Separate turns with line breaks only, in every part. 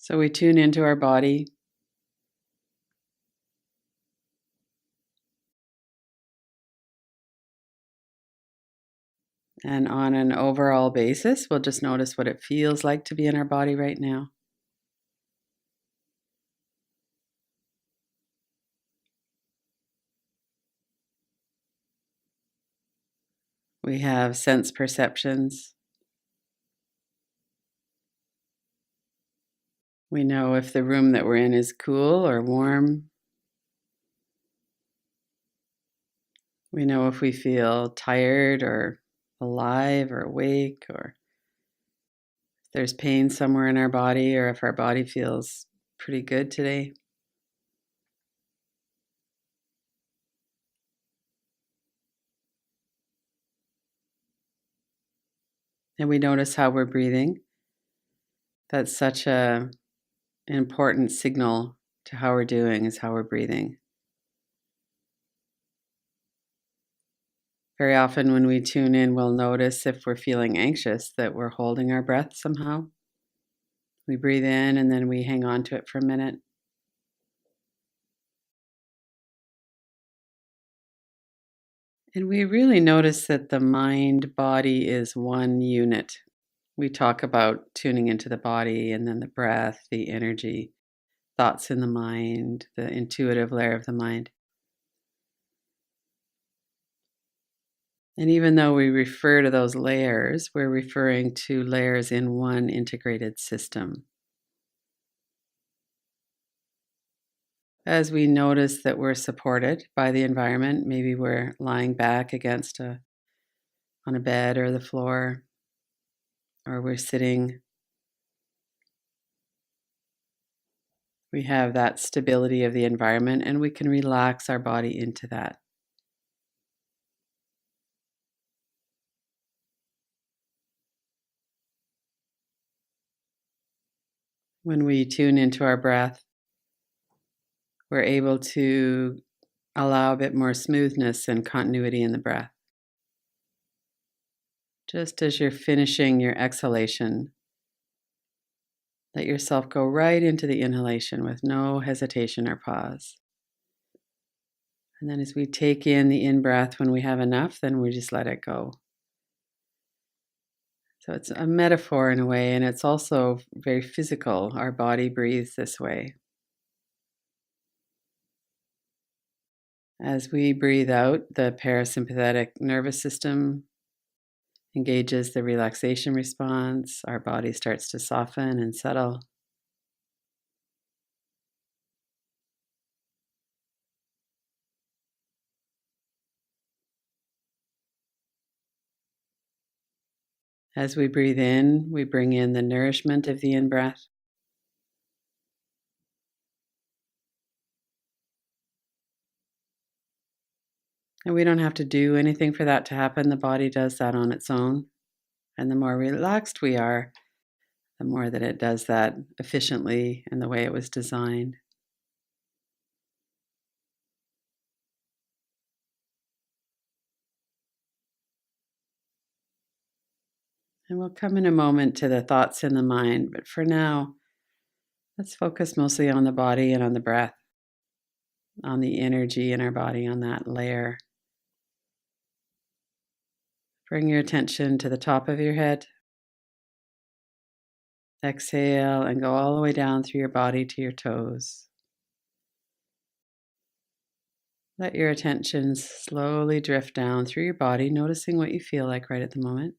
So we tune into our body. And on an overall basis, we'll just notice what it feels like to be in our body right now. We have sense perceptions. We know if the room that we're in is cool or warm. We know if we feel tired or alive or awake, or if there's pain somewhere in our body, or if our body feels pretty good today. And we notice how we're breathing. That's such an important signal to how we're doing, is how we're breathing. Very often when we tune in, we'll notice if we're feeling anxious that we're holding our breath somehow. We breathe in and then we hang on to it for a minute. And we really notice that the mind body is one unit. We talk about tuning into the body and then the breath, the energy, thoughts in the mind, the intuitive layer of the mind. And even though we refer to those layers, we're referring to layers in one integrated system. As we notice that we're supported by the environment, maybe we're lying back on a bed or the floor, or we're sitting, we have that stability of the environment and we can relax our body into that. When we tune into our breath, we're able to allow a bit more smoothness and continuity in the breath. Just as you're finishing your exhalation, let yourself go right into the inhalation with no hesitation or pause. And then as we take in the in-breath, when we have enough, then we just let it go. So it's a metaphor in a way, and it's also very physical. Our body breathes this way. As we breathe out, the parasympathetic nervous system engages the relaxation response. Our body starts to soften and settle. As we breathe in, we bring in the nourishment of the in-breath. And we don't have to do anything for that to happen. The body does that on its own. And the more relaxed we are, the more that it does that efficiently and the way it was designed. And we'll come in a moment to the thoughts in the mind, but for now, let's focus mostly on the body and on the breath, on the energy in our body, on that layer. Bring your attention to the top of your head. Exhale and go all the way down through your body to your toes. Let your attention slowly drift down through your body, noticing what you feel like right at the moment.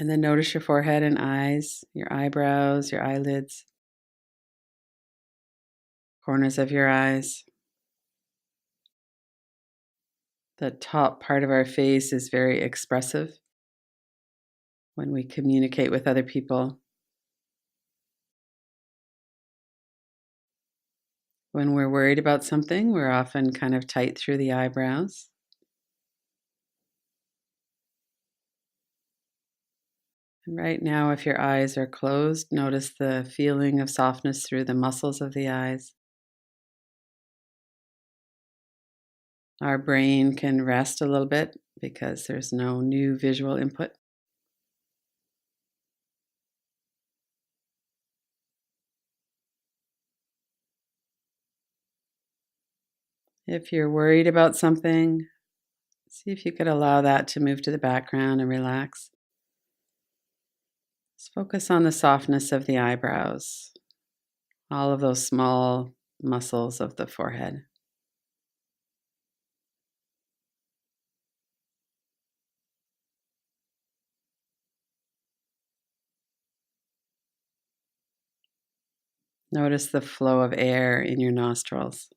And then notice your forehead and eyes, your eyebrows, your eyelids, corners of your eyes. The top part of our face is very expressive when we communicate with other people. When we're worried about something, we're often kind of tight through the eyebrows. And right now, if your eyes are closed, notice the feeling of softness through the muscles of the eyes. Our brain can rest a little bit because there's no new visual input. If you're worried about something, see if you could allow that to move to the background and relax. Just focus on the softness of the eyebrows, all of those small muscles of the forehead. Notice the flow of air in your nostrils.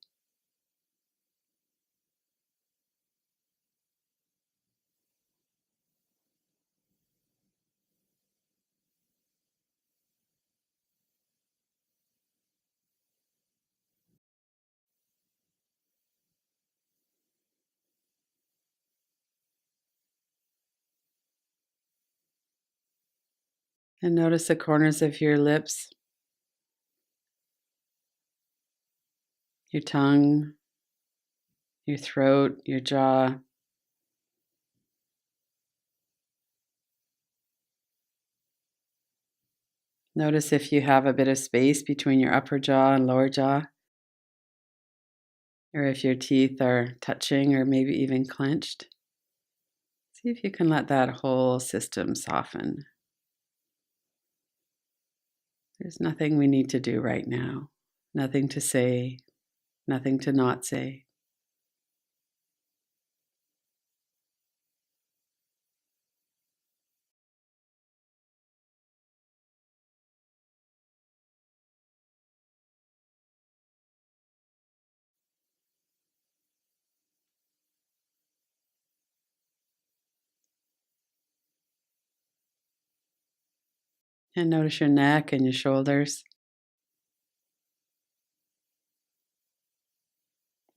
And notice the corners of your lips, your tongue, your throat, your jaw. Notice if you have a bit of space between your upper jaw and lower jaw, or if your teeth are touching or maybe even clenched. See if you can let that whole system soften. There's nothing we need to do right now, nothing to say, nothing to not say. And notice your neck and your shoulders,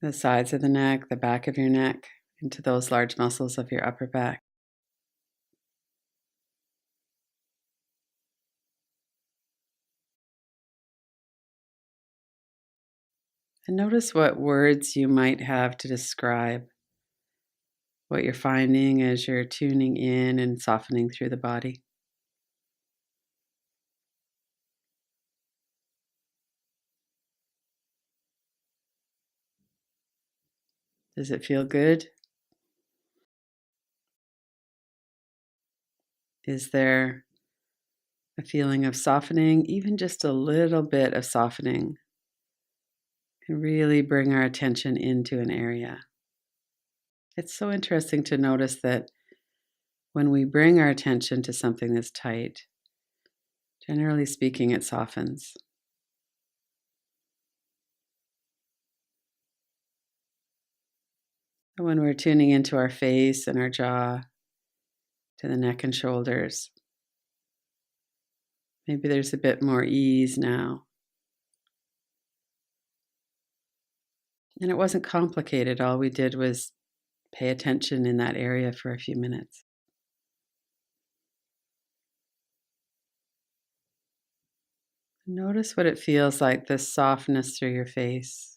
the sides of the neck, the back of your neck, into those large muscles of your upper back. And notice what words you might have to describe what you're finding as you're tuning in and softening through the body. Does it feel good? Is there a feeling of softening? Even just a little bit of softening can really bring our attention into an area. It's so interesting to notice that when we bring our attention to something that's tight, generally speaking, it softens. And when we're tuning into our face and our jaw, to the neck and shoulders, maybe there's a bit more ease now. And it wasn't complicated. All we did was pay attention in that area for a few minutes. Notice what it feels like, this softness through your face.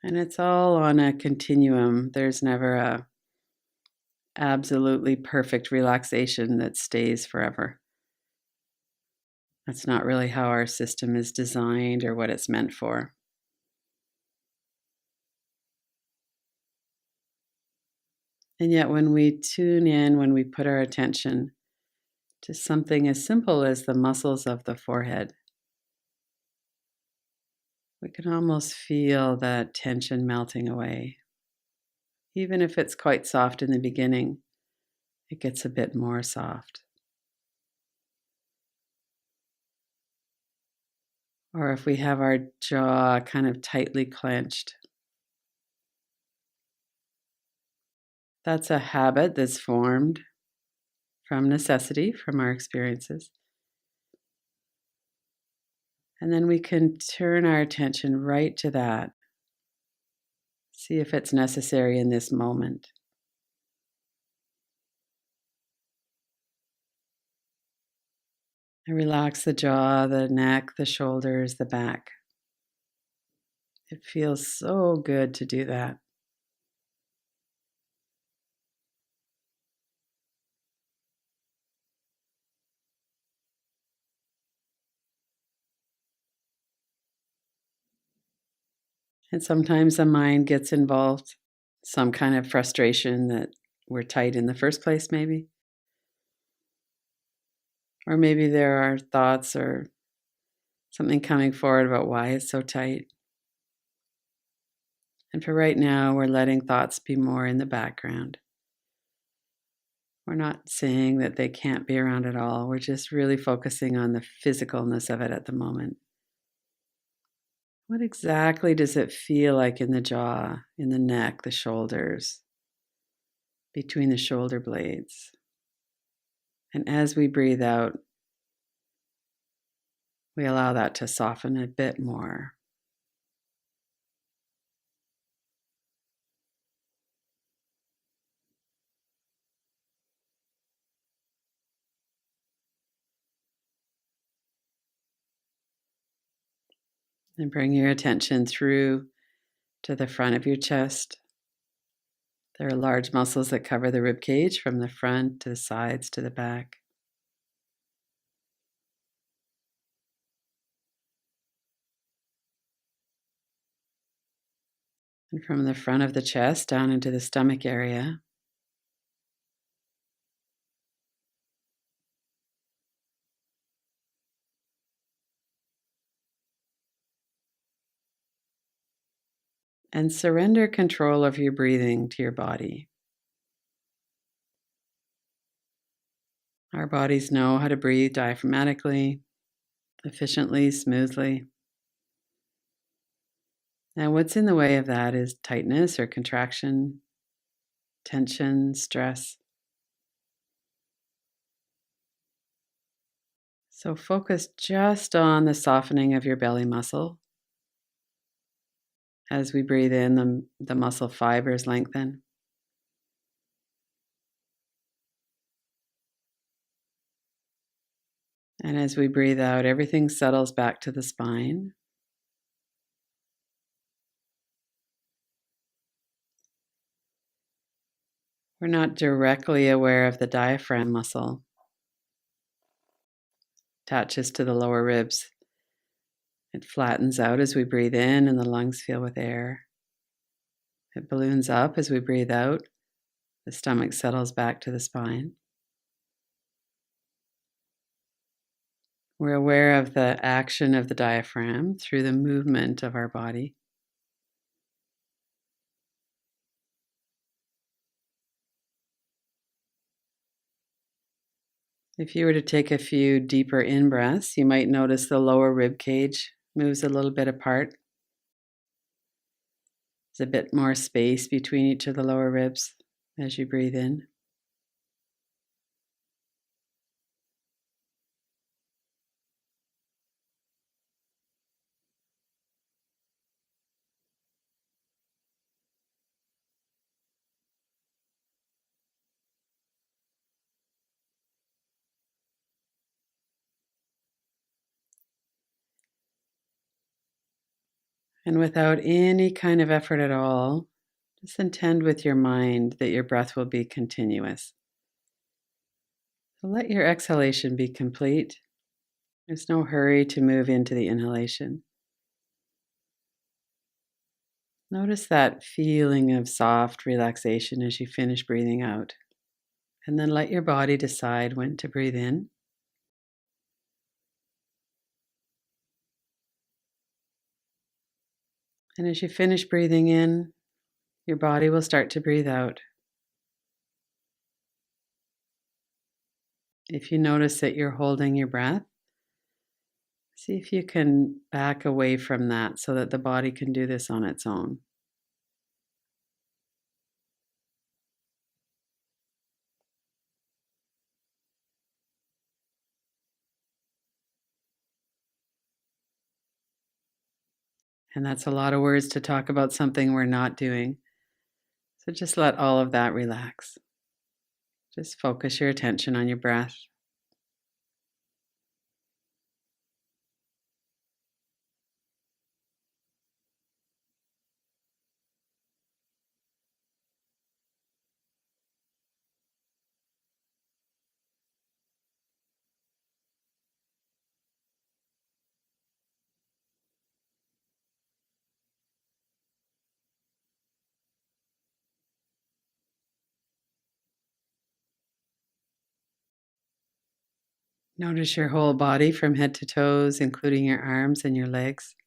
And it's all on a continuum. There's never a absolutely perfect relaxation that stays forever. That's not really how our system is designed or what it's meant for. And yet, when we tune in, when we put our attention to something as simple as the muscles of the forehead, we can almost feel that tension melting away. Even if it's quite soft in the beginning, it gets a bit more soft. Or if we have our jaw kind of tightly clenched, that's a habit that's formed from necessity, from our experiences. And then we can turn our attention right to that. See if it's necessary in this moment. And relax the jaw, the neck, the shoulders, the back. It feels so good to do that. And sometimes the mind gets involved, some kind of frustration that we're tight in the first place, maybe. Or maybe there are thoughts or something coming forward about why it's so tight. And for right now, we're letting thoughts be more in the background. We're not saying that they can't be around at all. We're just really focusing on the physicalness of it at the moment. What exactly does it feel like in the jaw, in the neck, the shoulders, between the shoulder blades? And as we breathe out, we allow that to soften a bit more. And bring your attention through to the front of your chest. There are large muscles that cover the rib cage from the front to the sides to the back. And from the front of the chest down into the stomach area. And surrender control of your breathing to your body. Our bodies know how to breathe diaphragmatically, efficiently, smoothly. Now, what's in the way of that is tightness or contraction, tension, stress. So focus just on the softening of your belly muscle. As we breathe in, the muscle fibers lengthen. And as we breathe out, everything settles back to the spine. We're not directly aware of the diaphragm muscle. Attaches to the lower ribs. It flattens out as we breathe in, and the lungs fill with air. It balloons up as we breathe out. The stomach settles back to the spine. We're aware of the action of the diaphragm through the movement of our body. If you were to take a few deeper in-breaths, you might notice the lower rib cage moves a little bit apart. There's a bit more space between each of the lower ribs as you breathe in. And without any kind of effort at all, just intend with your mind that your breath will be continuous. So let your exhalation be complete. There's no hurry to move into the inhalation. Notice that feeling of soft relaxation as you finish breathing out. And then let your body decide when to breathe in. And as you finish breathing in, your body will start to breathe out. If you notice that you're holding your breath, see if you can back away from that so that the body can do this on its own. And that's a lot of words to talk about something we're not doing. So just let all of that relax. Just focus your attention on your breath. Notice your whole body from head to toes, including your arms and your legs,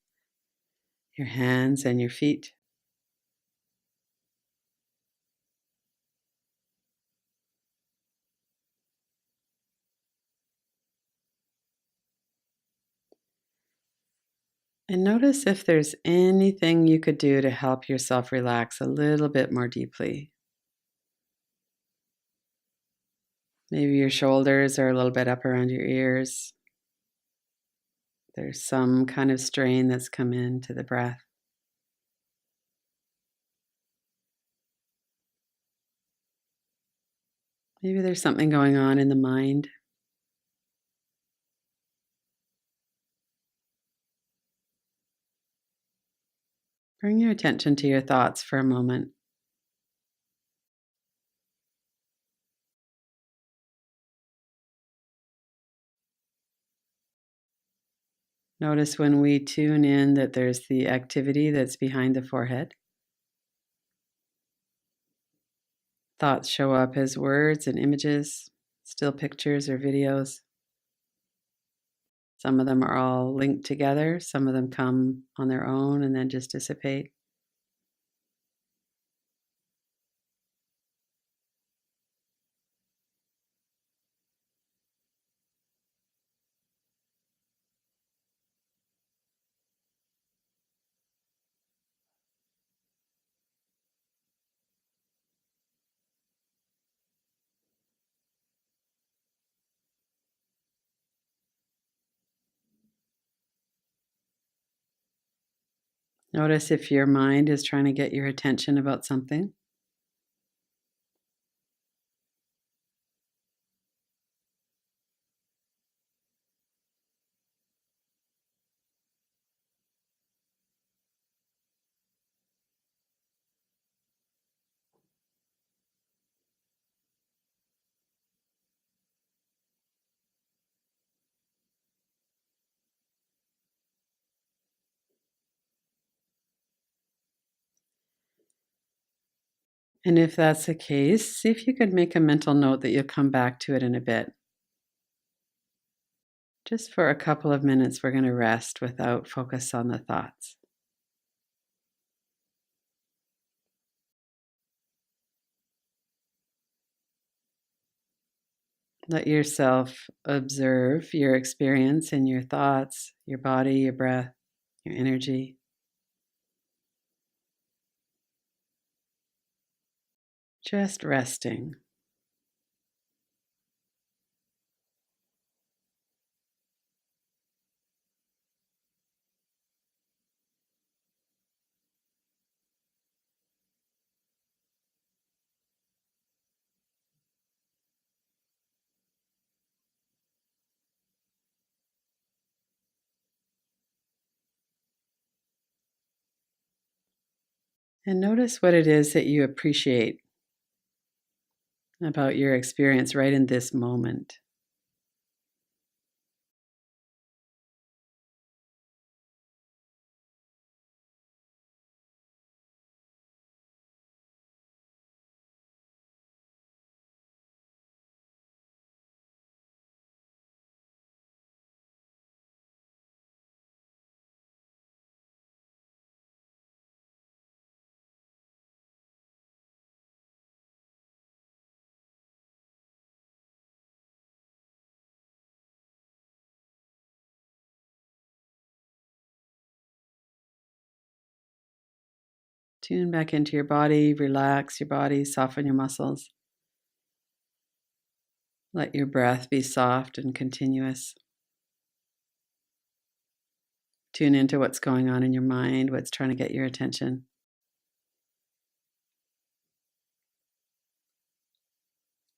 your hands and your feet. And notice if there's anything you could do to help yourself relax a little bit more deeply. Maybe your shoulders are a little bit up around your ears. There's some kind of strain that's come into the breath. Maybe there's something going on in the mind. Bring your attention to your thoughts for a moment. Notice when we tune in that there's the activity that's behind the forehead. Thoughts show up as words and images, still pictures or videos. Some of them are all linked together, some of them come on their own and then just dissipate. Notice if your mind is trying to get your attention about something. And if that's the case, see if you could make a mental note that you'll come back to it in a bit. Just for a couple of minutes, we're going to rest without focus on the thoughts. Let yourself observe your experience and your thoughts, your body, your breath, your energy. Just resting. And notice what it is that you appreciate about your experience right in this moment. Tune back into your body, relax your body, soften your muscles. Let your breath be soft and continuous. tune into what's going on in your mind, what's trying to get your attention.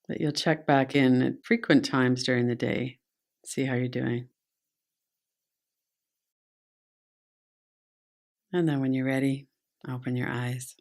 But you'll check back in at frequent times during the day, see how you're doing. And then when you're ready, open your eyes.